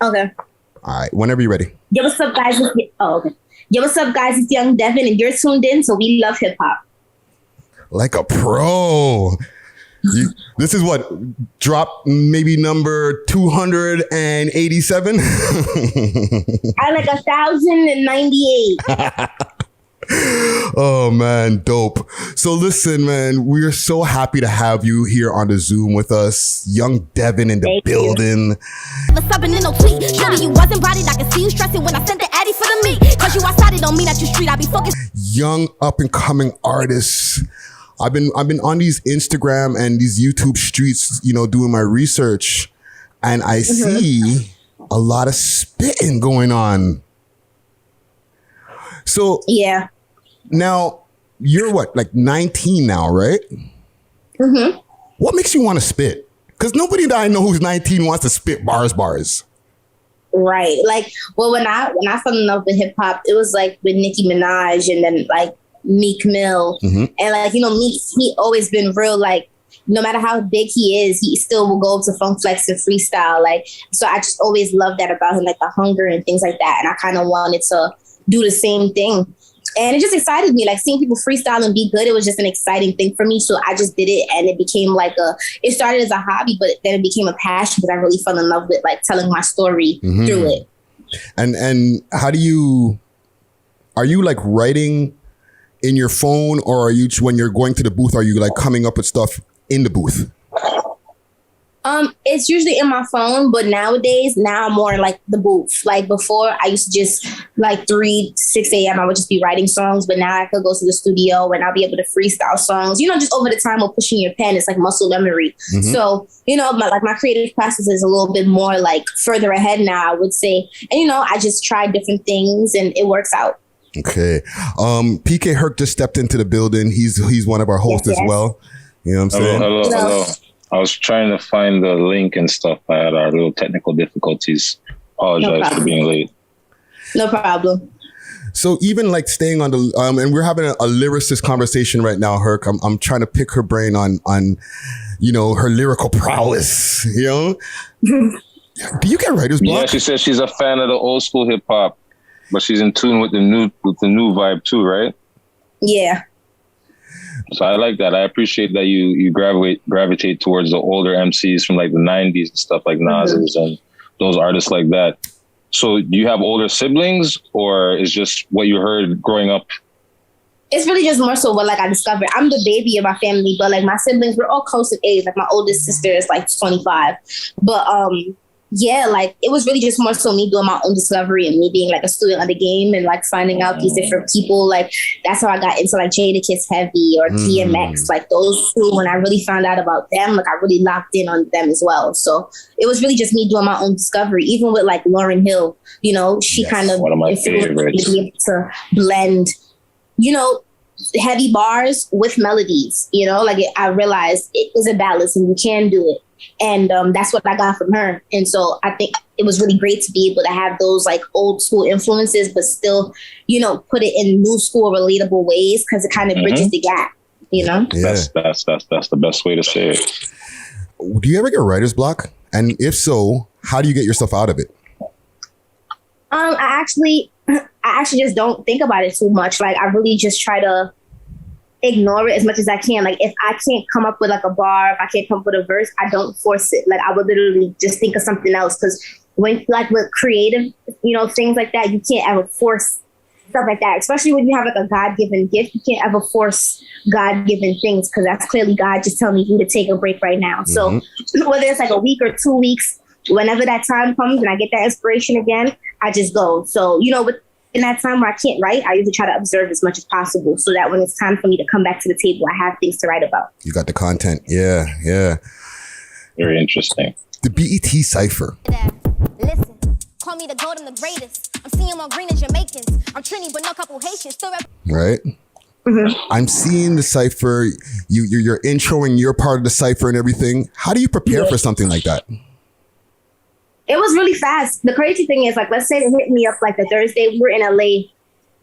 Okay. All right. Whenever you're ready. Yo, what's up, guys? Okay. Yo, what's up, guys? It's Young Devyn, and you're tuned in, so we love hip hop. Like a pro. This is what? Drop maybe number 287? I like 1,098. Oh man, dope. So listen, man, we are so happy to have you here on the Zoom with us. Young Devyn in the building. You wasn't bodied. I can see you stressing when I sent the Addy for the meat. Cause you outside, it don't mean that you street. I be focused. Young up and coming artists. I've been on these Instagram and these YouTube streets, you know, doing my research, and I see a lot of spitting going on. So yeah. Now you're what, like 19 now, right? Mm-hmm. What makes you want to spit? Because nobody that I know who's 19 wants to spit bars. Right. Like, well, when I fell in love with hip hop, it was like with Nicki Minaj and then like Meek Mill. And like, you know, Meek, he always been real, like, no matter how big he is, he still will go up to Funk Flex and freestyle. Like, so I just always loved that about him, like the hunger and things like that. And I kind of wanted to do the same thing. And it just excited me, like seeing people freestyle and be good. It was just an exciting thing for me. So I just did it, and it became like it started as a hobby, but then it became a passion because I really fell in love with like telling my story through it. And how are you like writing in your phone, or are you, when you're going to the booth, are you like coming up with stuff in the booth? It's usually in my phone, but nowadays, now I'm more like the booth. Like before, I used to just like 3, 6 a.m. I would just be writing songs, but now I could go to the studio and I'll be able to freestyle songs. You know, just over the time of pushing your pen, it's like muscle memory. So, you know, my creative process is a little bit more like further ahead now, I would say. And, you know, I just try different things and it works out. Okay. PK Herc just stepped into the building. He's one of our hosts as well. You know what I'm saying? Hello. I was trying to find the link and stuff. I had our little technical difficulties. Apologize for being late. No problem. So even like staying on the, and we're having a lyricist conversation right now, Herc. I'm trying to pick her brain on, you know, her lyrical prowess, you know? Do you get writer's block? Yeah, she says she's a fan of the old school hip hop, but she's in tune with the new vibe too, right? Yeah. So I like that. I appreciate that you gravitate towards the older MCs from like the 90s and stuff like Nas's and those artists like that. So do you have older siblings, or is just what you heard growing up? It's really just more so what like I discovered. I'm the baby of my family, but like my siblings, we're all close in age. Like my oldest sister is like 25. But yeah, like it was really just more so me doing my own discovery and me being like a student of the game and like finding out these different people. Like that's how I got into like Jadakiss Heavy or DMX. Like those two, when I really found out about them, like I really locked in on them as well. So it was really just me doing my own discovery. Even with like Lauryn Hill, you know, she kind of one of my favorites. To be able to blend, you know, heavy bars with melodies. You know, like I realized it is a balance and you can do it. And that's what I got from her. And so I think it was really great to be able to have those like old school influences, but still, you know, put it in new school relatable ways because it kind of bridges the gap, you know? Yeah. That's the best way to say it. Do you ever get writer's block? And if so, how do you get yourself out of it? I actually just don't think about it too much. Like I really just try to ignore it as much as I can. Like if I can't come up with like a bar, if I can't come up with a verse, I don't force it. Like I would literally just think of something else. Because when like with creative, you know, things like that, you can't ever force stuff like that. Especially when you have like a God-given gift, you can't ever force God-given things because that's clearly God just telling you to take a break right now. So whether it's like a week or 2 weeks, whenever that time comes and I get that inspiration again, I just go. So, you know, in that time where I can't write, I usually try to observe as much as possible so that when it's time for me to come back to the table, I have things to write about. You got the content. Yeah, yeah. Very interesting. The BET cipher. Listen, call me the gold and the greatest. I'm seeing more green as Jamaicans. I'm Trini, but no couple Haitians. Still right? I'm seeing the cipher. You're introing your part of the cipher and everything. How do you prepare for something like that? It was really fast. The crazy thing is, like, let's say they hit me up like the Thursday, we're in LA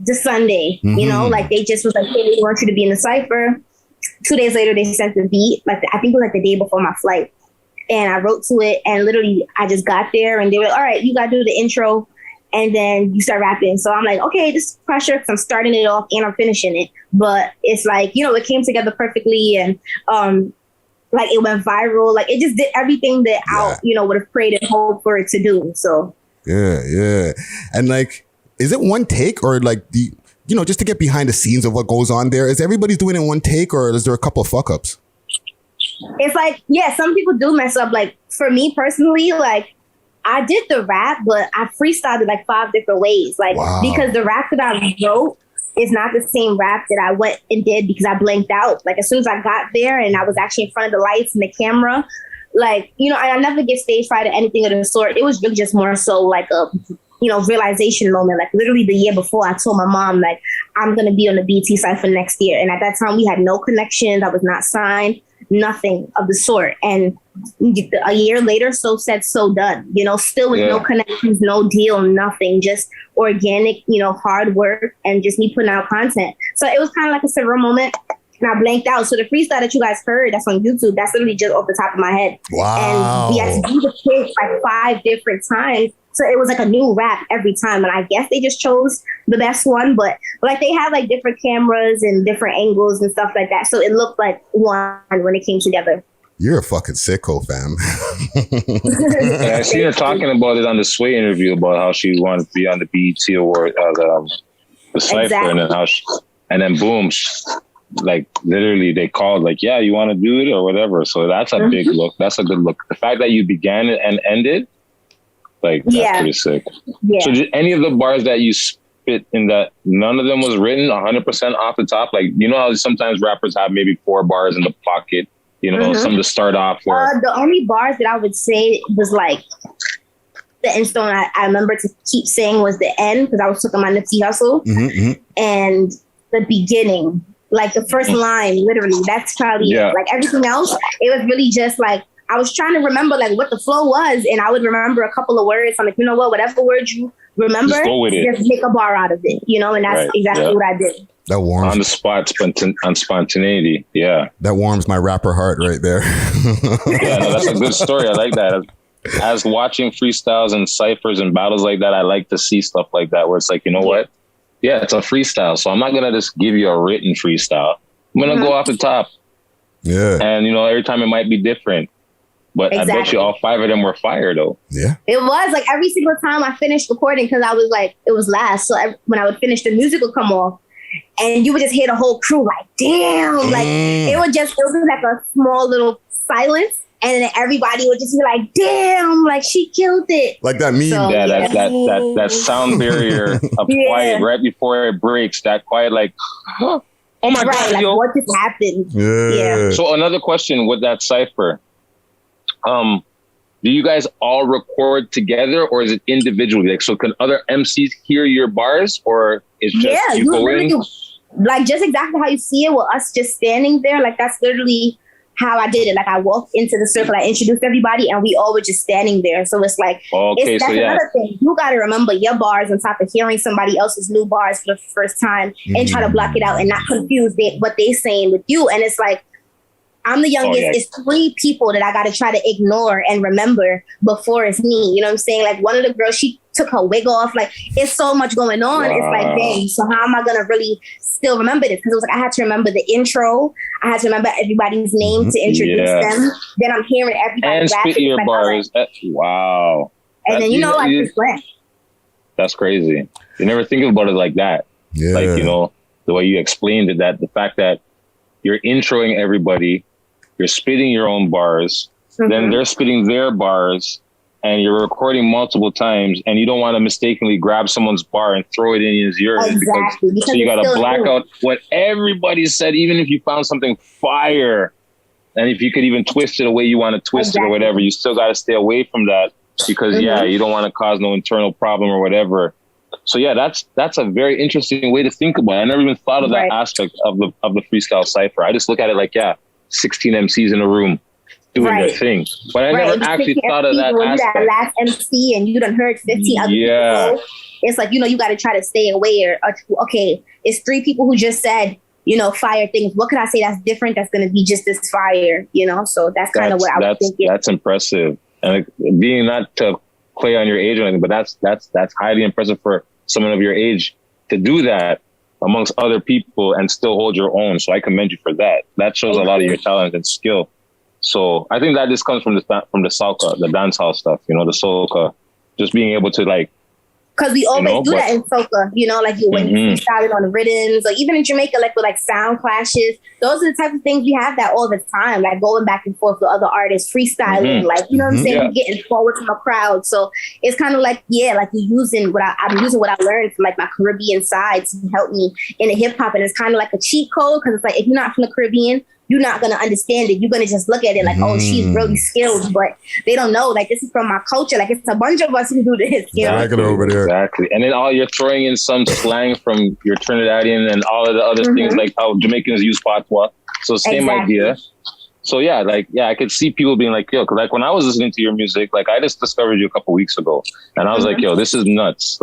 this Sunday, you know, like they just was like, hey, we want you to be in the cipher. 2 days later, they sent the beat. Like, I think it was like the day before my flight. and I wrote to it, and literally I just got there and they were like, all right, you got to do the intro and then you start rapping. So I'm like, okay, this is pressure because I'm starting it off and I'm finishing it. But it's like, you know, it came together perfectly, and like it went viral. Like it just did everything that I, you know, would have prayed and hoped for it to do. So yeah. And like, is it one take, or like you know, just to get behind the scenes of what goes on there, is everybody doing it in one take, or is there a couple of fuck ups? It's like, yeah, some people do mess up. Like for me personally, like I did the rap, but I freestyled it like 5 different ways. Like because the rap that I wrote is not the same rap that I went and did because I blanked out. Like as soon as I got there and I was actually in front of the lights and the camera, like, you know, I never get stage fright or anything of the sort. It was really just more so like a, you know, realization moment. Like literally the year before, I told my mom, like, I'm going to be on the BT cipher next year. And at that time we had no connections. I was not signed, nothing of the sort. And a year later, so said, so done, you know, still with no connections, no deal, nothing, just organic, you know, hard work and just me putting out content. So it was kind of like a surreal moment. And I blanked out. So the freestyle that you guys heard, that's on YouTube, that's literally just off the top of my head. Wow. And we had to do the pitch like 5 different times. So it was like a new rap every time. And I guess they just chose the best one. But like they had like different cameras and different angles and stuff like that. So it looked like one when it came together. You're a fucking sicko, fam. Yeah, I see her talking about it on the Sway interview about how she wanted to be on the BET award, the cipher, and then boom, like literally they called like, yeah, you want to do it or whatever. So that's a big look. That's a good look. The fact that you began it and ended, like that's pretty sick. Yeah. So just any of the bars that you spit in that, none of them was written 100% off the top. Like, you know how sometimes rappers have maybe 4 bars in the pocket. You know, some to start off with. The only bars that I would say was like the end stone I remember to keep saying was the end, because I was talking my Nipsey Hussle, and the beginning, like the first line, literally, that's probably it. Like everything else, it was really just like, I was trying to remember like what the flow was, and I would remember a couple of words. I'm like, you know what, whatever words you remember, just make a bar out of it, you know, and that's exactly what I did. That warms on the spot, on spontaneity. Yeah, that warms my rapper heart right there. Yeah, no, that's a good story. I like that. As watching freestyles and ciphers and battles like that, I like to see stuff like that where it's like, you know what? Yeah, it's a freestyle, so I'm not gonna just give you a written freestyle. I'm gonna go off the top. Yeah, and you know, every time it might be different. But I bet you all 5 of them were fire, though. Yeah. It was like every single time I finished recording, because I was like, it was last. So when I would finish, the music would come off. And you would just hear the whole crew like, damn. Like, it was like a small little silence. And then everybody would just be like, damn, like she killed it. Like that meme. So, that sound barrier of quiet right before it breaks. That quiet, like, oh my God, like, yo. what just happened? Yeah. So another question with that cipher. Do you guys all record together, or is it individually? Like, so can other MCs hear your bars, or is just you go in? Like just exactly how you see it with us just standing there. Like that's literally how I did it. Like I walked into the circle, I introduced everybody, and we all were just standing there. So it's like, that's another thing. You got to remember your bars on top of hearing somebody else's new bars for the first time and try to block it out and not confuse what they saying with you. And it's like, I'm the youngest. It's 3 people that I got to try to ignore and remember before it's me. You know what I'm saying? Like one of the girls, she took her wig off. Like it's so much going on. Wow. It's like, dang. So how am I going to really still remember this? Because it was like I had to remember the intro. I had to remember everybody's name to introduce them. Then I'm hearing everybody and rapping. Spit your bars. Wow. And then I just went. That's crazy. You never think about it like that. Yeah. Like, you know, the way you explained it, that the fact that you're introing everybody, you're spitting your own bars, then they're spitting their bars, and you're recording multiple times, and you don't want to mistakenly grab someone's bar and throw it in as yours. Exactly. Because so you got to black out what everybody said, even if you found something fire, and if you could even twist it the way you want to twist it or whatever, you still got to stay away from that because, you don't want to cause no internal problem or whatever. So yeah, that's a very interesting way to think about it. I never even thought of that aspect of the freestyle cipher. I just look at it like, 16 MCs in a room doing their thing. But I never actually thought of that aspect. That last MC and you done heard 15 other people. It's like, you got to try to stay away. Or, okay, it's 3 people who just said, fire things. What could I say that's different? That's going to be just as fire, So that's kind of what I was thinking. That's impressive. And being not to play on your age or anything, but that's highly impressive for someone of your age to do that amongst other people and still hold your own. So I commend you for that. That shows a lot of your talent and skill. So I think that just comes from the soca, the dancehall stuff, the soca, just being able to because we always do that in soca, when you freestyling on the rhythms, or even in Jamaica, with sound clashes. Those are the type of things we have that all the time, going back and forth with other artists, freestyling, you know what I'm saying? Yeah. Getting forward from a crowd. So it's kind of you're using I'm using what I learned from my Caribbean side to help me in the hip hop. And it's kind of like a cheat code, because it's if you're not from the Caribbean, you're not going to understand it. You're going to just look at it oh, she's really skilled, but they don't know. This is from my culture. It's a bunch of us who do this, over there. Exactly. And then you're throwing in some slang from your Trinidadian and all of the other things, like how Jamaicans use patois. So same idea. So I could see people being yo, because when I was listening to your music, I just discovered you a couple weeks ago, and I was yo, this is nuts.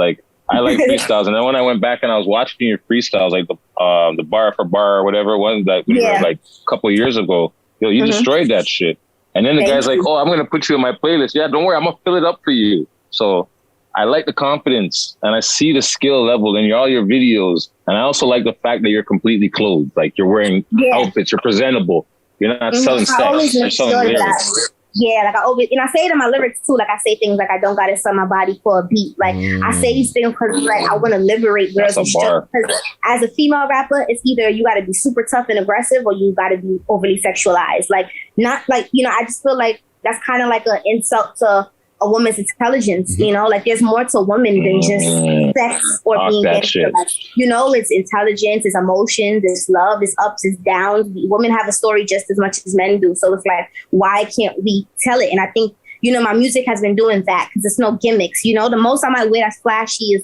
I like freestyles. And then when I went back and I was watching your freestyles, the bar for bar or whatever it was that we heard a couple of years ago, yo, you destroyed that shit. And then the guy's oh, I'm going to put you in my playlist. Yeah, don't worry, I'm going to fill it up for you. So I like the confidence, and I see the skill level in all your videos. And I also like the fact that you're completely clothed. You're wearing outfits, you're presentable. You're not selling sex, you're selling lyrics. Yeah, I always, and I say it in my lyrics too. I say things I don't gotta sell my body for a beat. I say these things because I want to liberate girls. Because as a female rapper, it's either you gotta be super tough and aggressive, or you gotta be overly sexualized. I just feel that's kind of an insult to a woman's intelligence. There's more to women than just sex or being gangster. It's intelligence, it's emotions, it's love, it's ups, it's downs. Women have a story just as much as men do. So it's why can't we tell it? And I think, my music has been doing that, because it's no gimmicks. The most I might wear that's flashy is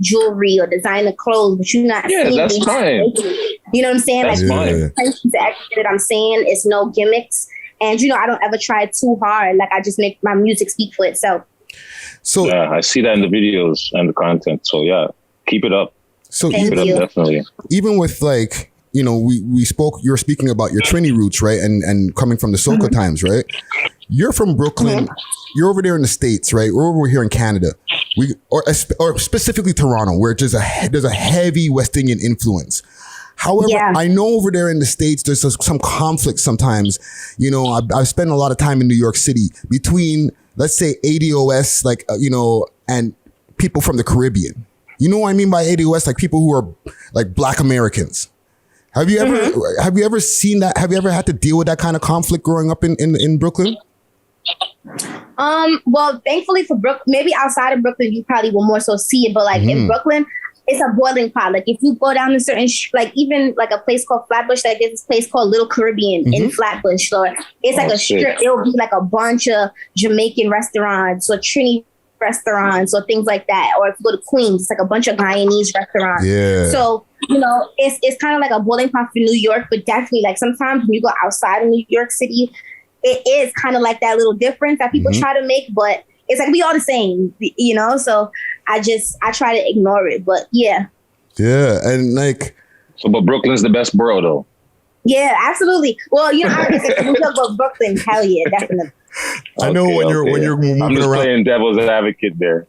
jewelry or designer clothes, but you're not seeing that's me. Fine. You know what I'm saying? That's fine. That I'm saying it's no gimmicks. And, I don't ever try too hard. I just make my music speak for itself. So yeah, I see that in the videos and the content. So yeah, keep it up. So keep it up, definitely. Even with we spoke, you're speaking about your Trini roots, right? And coming from the soca times, right? You're from Brooklyn. You're over there in the States, right? We're over here in Canada. Or specifically Toronto, where there's a heavy West Indian influence. However, I know over there in the States, there's some conflict sometimes. I've spent a lot of time in New York City between, let's say, ADOS, and people from the Caribbean. You know what I mean by ADOS? People who are Black Americans. Have you ever seen that? Have you ever had to deal with that kind of conflict growing up in Brooklyn? Well, thankfully for Brooklyn, maybe outside of Brooklyn, you probably will more so see it. But in Brooklyn, it's a boiling pot. If you go down to certain, even a place called Flatbush, there's this place called Little Caribbean in Flatbush. So it's a strip. It'll be a bunch of Jamaican restaurants or Trini restaurants or things like that. Or if you go to Queens, it's a bunch of Guyanese restaurants. Yeah. So, it's kind of a boiling pot for New York, but definitely sometimes when you go outside of New York City, it is kind of that little difference that people try to make, but it's we all the same, so I try to ignore it, but yeah. Yeah. And but Brooklyn's the best borough though. Yeah, absolutely. Well, we talk about Brooklyn, hell yeah, definitely. I know when you're moving I'm just around, playing devil's advocate there.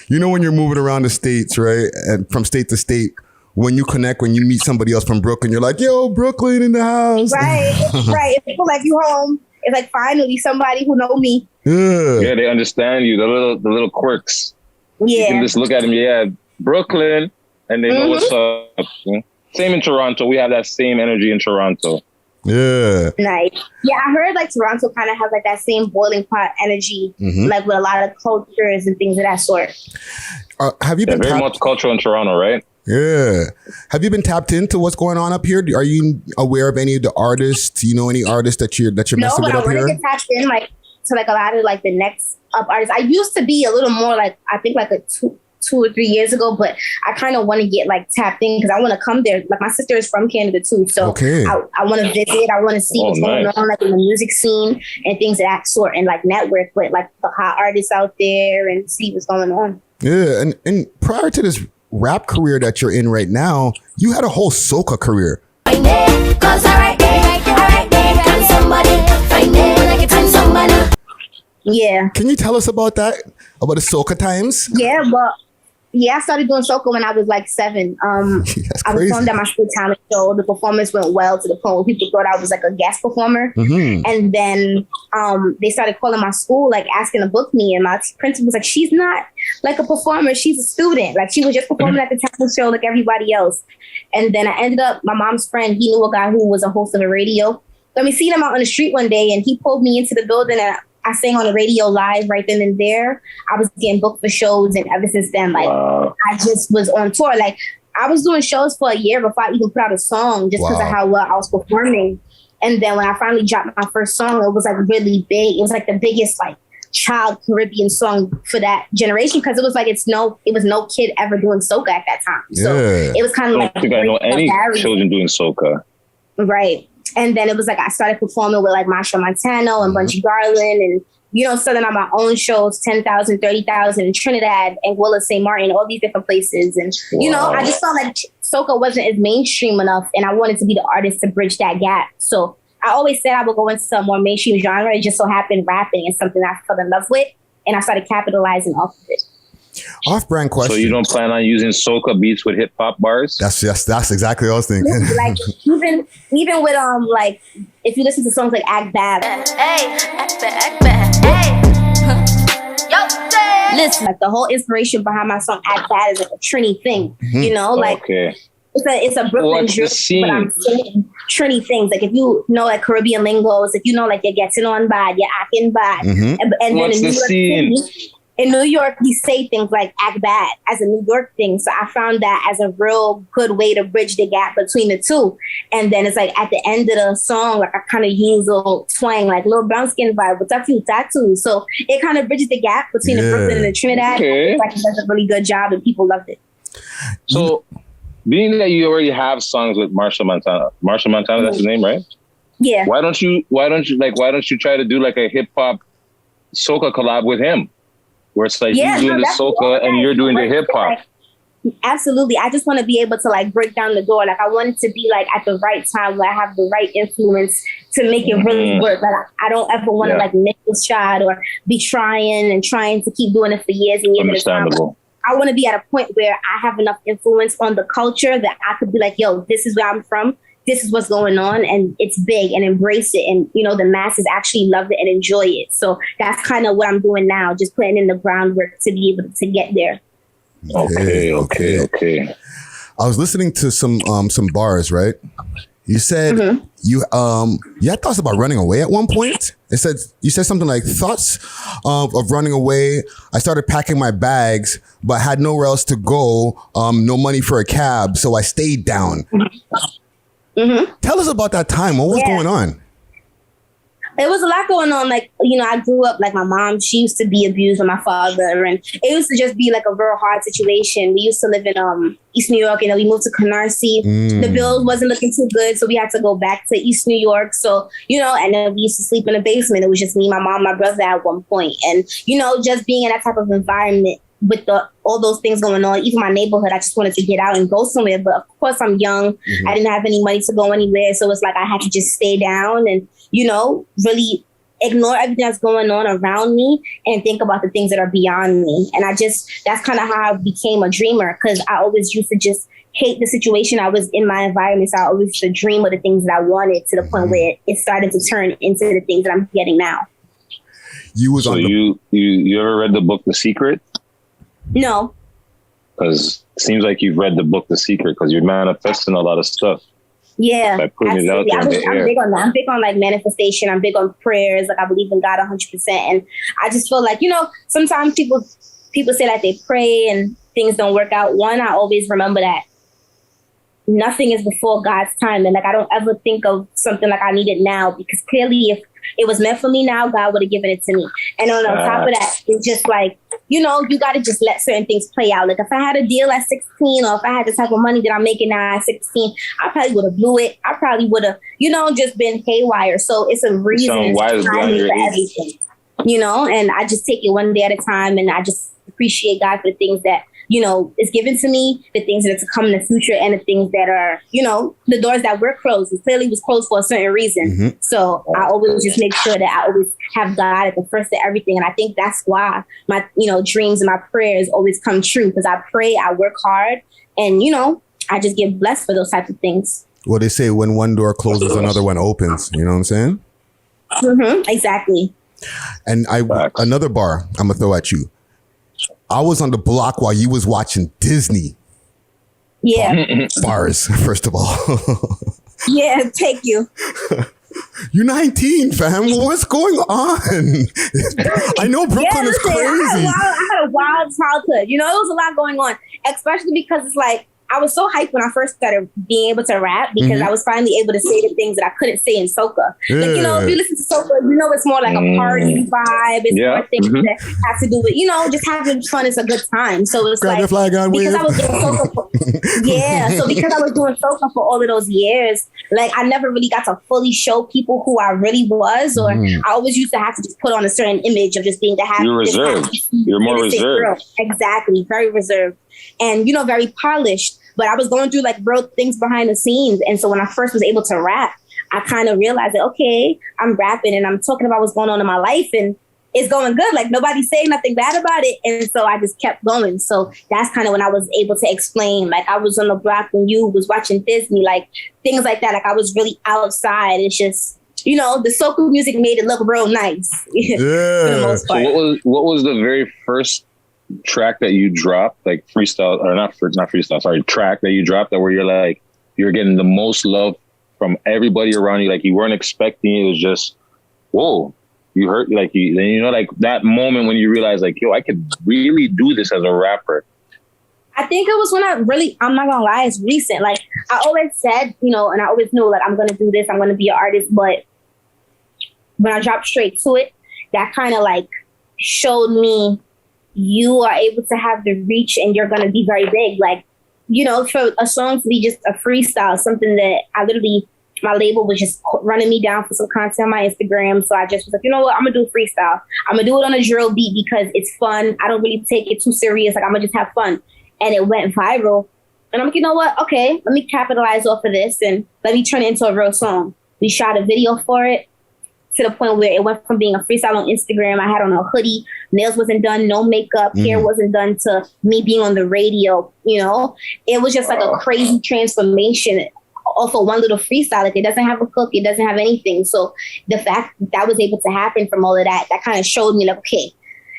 When you're moving around the States, right? And from state to state, when you meet somebody else from Brooklyn, you're yo, Brooklyn in the house. Right, right. It feels you home. It's finally somebody who know me. Yeah, they understand you. The little quirks. Yeah. You can just look at them. Brooklyn, and they know what's up. Same in Toronto. We have that same energy in Toronto. Yeah. Nice. Yeah, I heard Toronto kind of has that same boiling pot energy, with a lot of cultures and things of that sort. Have you been very multicultural in Toronto, right? Yeah. Have you been tapped into what's going on up here? Are you aware of any of the artists? Any artists that you're messing with up here? No, but I want to get tapped in to a lot of the next up artists. I used to be a little more I think a 2 or 3 years ago, but I kind of want to get tapped in because I want to come there. My sister is from Canada too, so I want to visit. I want to see what's going on in the music scene and things of that sort, and network with the hot artists out there and see what's going on. Yeah, and prior to this rap career that you're in right now, you had a whole soca career. Find it, cause I right there. Can somebody find it when I get time somebody? Yeah. Can you tell us about that? About the soca times? Yeah, but I started doing soca when I was like 7. That's I crazy. performed at my school talent show. The performance went well to the point where people thought I was like a guest performer. Mm-hmm. And then they started calling my school, like asking to book me. And my principal was like, she's not like a performer. She's a student. Like she was just performing at the talent show like everybody else. And then I ended up, my mom's friend, he knew a guy who was a host of a radio. Let me see him out on the street one day and he pulled me into the building and I sang on the radio live right then and there. I was getting booked for shows, and ever since then, like I just was on tour. Like I was doing shows for a year before I even put out a song, just because of how well I was performing. And then when I finally dropped my first song, it was like really big. It was like the biggest like child Caribbean song for that generation, because it was like it was no kid ever doing soca at that time. So it was kind of like I don't think I know any children doing soca. Right. And then it was like I started performing with like Marsha Montano and Bunchy Garland and, you know, selling on my own shows, 10,000, 30,000 in Trinidad, Anguilla, St. Martin, all these different places. And, you know, I just felt like soca wasn't as mainstream enough and I wanted to be the artist to bridge that gap. So I always said I would go into a more mainstream genre. It just so happened rapping is something I fell in love with and I started capitalizing off of it. Off-brand question. So you don't plan on using soca beats with hip hop bars? That's exactly what I was thinking. Like even with like if you listen to songs like Act Bad, listen, like the whole inspiration behind my song Act Bad is like a Trini thing, you know, like it's a Brooklyn drill, but I'm saying Trini things. Like if you know like Caribbean lingos, if you know like you're getting on bad, you're acting bad, and then What's the scene? In New York, we say things like act bad as a New York thing. So I found that as a real good way to bridge the gap between the two. And then it's like at the end of the song, like I kind of use a little twang, like little brown skin vibe, what's up for you, tattoo. So it kind of bridges the gap between the Brooklyn and the Trinidad. It's like it does a really good job and people loved it. So being that you already have songs with Marsha Montana, that's his name, right? Yeah. Why don't you try to do like a hip hop soca collab with him? Where it's like he's doing the soca and you're doing the hip hop. Absolutely. I just want to be able to like break down the door. Like I want it to be like at the right time where I have the right influence to make it really work. Like I don't ever want to like miss a shot or be trying to keep doing it for years and years. Understandable. I want to be at a point where I have enough influence on the culture that I could be like, yo, this is where I'm from. This is what's going on and it's big and embrace it. And, you know, the masses actually love it and enjoy it. So that's kind of what I'm doing now, just putting in the groundwork to be able to get there. Okay. I was listening to some bars, right? You said you had thoughts about running away at one point. You said something like thoughts of running away. I started packing my bags, but had nowhere else to go. No money for a cab, so I stayed down. Tell us about that time. What was going on? There was a lot going on. Like, you know, I grew up, like my mom, she used to be abused by my father. And it used to just be like a real hard situation. We used to live in East New York and then we moved to Canarsie. The bills wasn't looking too good. So we had to go back to East New York. So, you know, and then we used to sleep in the basement. It was just me, my mom, my brother at one point. And, you know, just being in that type of environment with all those things going on, even my neighborhood, I just wanted to get out and go somewhere. But of course, I'm young. I didn't have any money to go anywhere. So it's like I had to just stay down and, you know, really ignore everything that's going on around me and think about the things that are beyond me. And that's kind of how I became a dreamer, because I always used to just hate the situation I was in my environment. So I always used to dream of the things that I wanted to the point where it started to turn into the things that I'm getting now. You ever read the book The Secret? No. Because it seems like you've read the book The Secret, because you're manifesting a lot of stuff. Yeah, by putting it out there in the air. I'm big on that. I'm big on like manifestation. I'm big on prayers. Like I believe in God 100%. And I just feel like, you know, sometimes people say that they pray and things don't work out. One, I always remember that nothing is before God's time. And like I don't ever think of something like I need it now, because clearly if it was meant for me now, God would have given it to me. And on top of that, it's just like, you know, you got to just let certain things play out. Like if I had a deal at 16 or if I had the type of money that I'm making now at 16, I probably would have blew it. I probably would have, you know, just been haywire. So it's a reason for everything, you know, and I just take it one day at a time. And I just appreciate God for the things that is given to me, the things that are to come in the future, and the things that are, the doors that were closed. It clearly was closed for a certain reason. Mm-hmm. So I always just make sure that I always have God at the first of everything. And I think that's why my, dreams and my prayers always come true, because I pray, I work hard, and, I just get blessed for those types of things. Well, they say when one door closes, another one opens. You know what I'm saying? Mm-hmm, exactly. And another bar I'm gonna throw at you. I was on the block while you was watching Disney. Yeah. Bars, first of all. Yeah, thank you. You're 19, fam. What's going on? I know Brooklyn is crazy. I had a wild childhood. There was a lot going on, especially because it's like, I was so hyped when I first started being able to rap, because I was finally able to say the things that I couldn't say in soca. Yeah. Like, if you listen to soca, it's more like a party vibe. It's more things that have to do with, just having fun. It's a good time. So it's Grab like, the flag on, because I was doing soca so because I was doing soca for all of those years, like, I never really got to fully show people who I really was, or I always used to have to just put on a certain image of just being the happy. You're reserved. You're more reserved. Girl. Exactly. Very reserved. And, very polished. But I was going through like real things behind the scenes. And so when I first was able to rap, I kind of realized that, okay, I'm rapping and I'm talking about what's going on in my life, and it's going good. Like, nobody's saying nothing bad about it. And so I just kept going. So that's kind of when I was able to explain, like, I was on the block when you was watching Disney, like things like that. Like, I was really outside. It's just, the soca music made it look real nice. Yeah. For the most part. So what was the very first track that you dropped, like freestyle, or not freestyle, sorry, track that you dropped that where you're getting the most love from everybody around you, like you weren't expecting it? Was just, whoa, you heard, like, like that moment when you realize, like, yo, I could really do this as a rapper? I think it was when I'm not gonna lie, it's recent. Like, I always said, and I always knew, like, I'm gonna do this, I'm gonna be an artist, but when I dropped straight to it, that kind of like showed me, you are able to have the reach and you're going to be very big. Like, for a song to be just a freestyle, something that my label was just running me down for some content on my Instagram. So I just was like, you know what? I'm going to do freestyle. I'm going to do it on a drill beat because it's fun. I don't really take it too serious. Like, I'm going to just have fun. And it went viral. And I'm like, you know what? Okay, let me capitalize off of this and let me turn it into a real song. We shot a video for it, to the point where it went from being a freestyle on Instagram. I had on a hoodie, nails wasn't done, no makeup, hair wasn't done, to me being on the radio. It was just like a crazy transformation off of one little freestyle. Like, it doesn't have a hook, it doesn't have anything. So the fact that was able to happen from all of that kind of showed me, like, okay,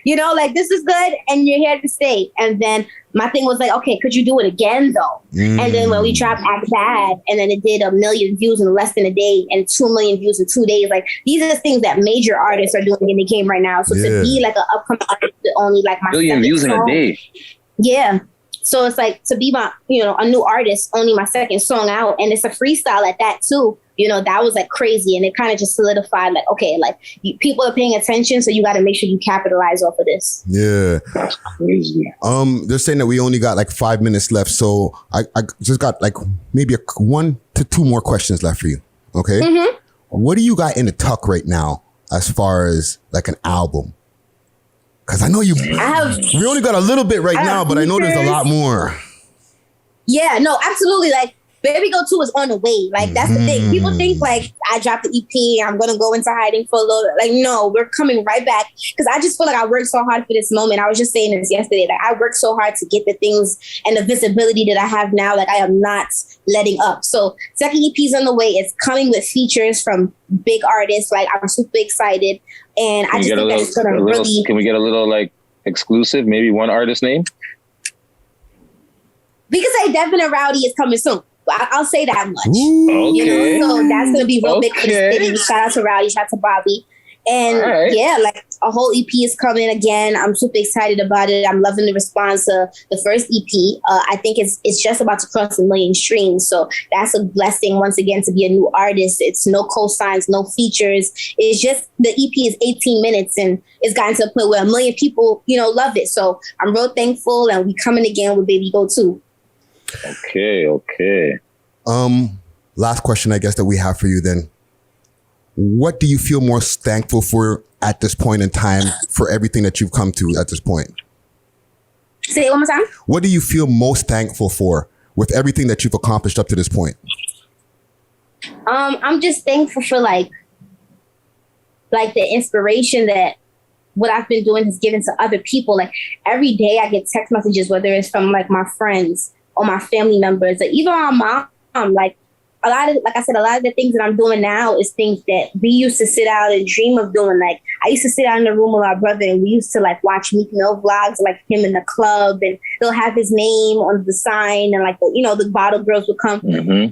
like, this is good and you're here to stay. And then my thing was like, okay, could you do it again though? And then when we dropped Act Bad, and then it did 1 million views in less than a day and 2 million views in 2 days. Like, these are the things that major artists are doing in the game right now. So to be like an upcoming artist with only like my 1 million views in a day. Yeah. So it's like, to be my, a new artist, only my second song out, and it's a freestyle at that too. That was like crazy, and it kind of just solidified, like, okay, like, people are paying attention, so you got to make sure you capitalize off of this. Yeah, that's crazy. They're saying that we only got like 5 minutes left, so I just got like maybe 1 to 2 more questions left for you. Okay, what do you got in the tuck right now as far as like an album? Because I know we only got a little bit right now, but I know there's a lot more. Yeah, no, absolutely. Like, Baby Go 2 is on the way. Like, that's the thing. People think, like, I dropped the EP, I'm going to go into hiding for a little. Like, no, we're coming right back. Because I just feel like I worked so hard for this moment. I was just saying this yesterday. Like, I worked so hard to get the things and the visibility that I have now. Like, I am not letting up. So, second EP is on the way. It's coming with features from big artists. Like, I'm super excited. And I just think that it's going to really... Can we get a little, like, exclusive? Maybe one artist name? We can say Devyn and Rowdy is coming soon. I'll say that much. Okay. So that's going to be real big for the city. Shout out to Rowdy, shout out to Bobby. And yeah, like, a whole EP is coming again. I'm super excited about it. I'm loving the response to the first EP. I think it's just about to cross 1 million streams. So that's a blessing once again to be a new artist. It's no cosigns, no features. It's just, the EP is 18 minutes and it's gotten to a point where 1 million people, love it. So I'm real thankful, and we coming again with Baby Go 2. Okay. Last question, I guess, that we have for you then. What do you feel most thankful for at this point in time, for everything that you've come to at this point? Say it one more time. What do you feel most thankful for with everything that you've accomplished up to this point? I'm just thankful for like the inspiration that what I've been doing has given to other people. Like every day I get text messages, whether it's from like my friends or my family members or even my mom. Like like I said, a lot of the things that I'm doing now is things that we used to sit out and dream of doing. Like I used to sit out in the room with my brother and we used to like watch Meek Mill vlogs, like him in the club, and they'll have his name on the sign, and like the bottle girls would come. Mm-hmm.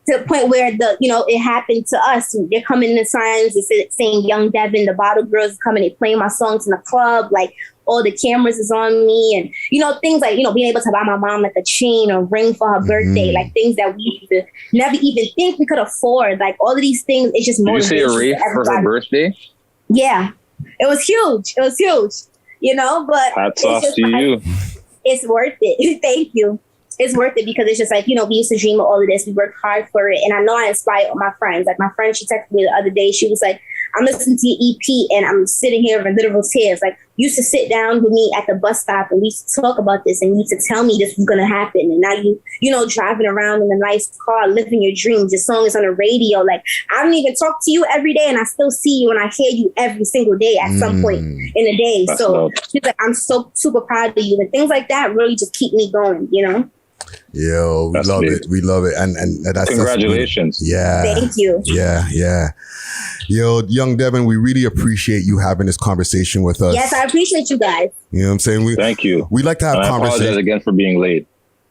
To the point where it happened to us. They're coming in the signs, it's saying Young Devyn, the bottle girls coming, they playing my songs in the club, like all the cameras is on me, and things like being able to buy my mom like a chain or ring for her birthday, like things that we used to never even think we could afford. Like all of these things, it's just motivation. Did you say a rave for her birthday? Yeah, it was huge. But hats off to you. It's worth it. Thank you. It's worth it because it's just like, we used to dream of all of this. We worked hard for it. And I know I inspired all my friends. Like my friend, she texted me the other day. She was like, I'm listening to your EP and I'm sitting here in literal tears. Like you used to sit down with me at the bus stop and we used to talk about this and you used to tell me this was going to happen. And now driving around in a nice car, living your dreams. Your song is on the radio. Like I don't even talk to you every day and I still see you and I hear you every single day at some point in the day. That's so dope. she's like, I'm so super proud of you. And things like that really just keep me going, Yo, we love it. We love it. And that's congratulations. Yeah. Thank you. Yeah. Yo, Young Devyn, we really appreciate you having this conversation with us. Yes, I appreciate you guys. You know what I'm saying? Thank you. We like to have conversations. I apologize again for being late.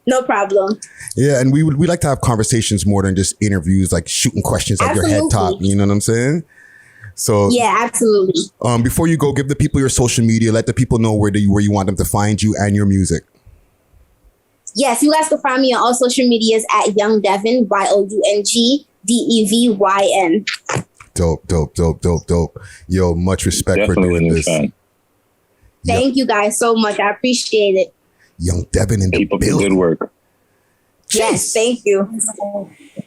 No problem. Yeah, and we like to have conversations more than just interviews, like shooting questions at your head top. You know what I'm saying? So yeah, absolutely. Before you go, give the people your social media. Let the people know where you want them to find you and your music. Yes, you guys can find me on all social medias at Young Devyn, YOUNGDEVYN. Dope. Yo, much respect Definitely for doing this. Thank you guys so much. I appreciate it. Young Devyn in the Keep up the building. good work. Yes, thank you.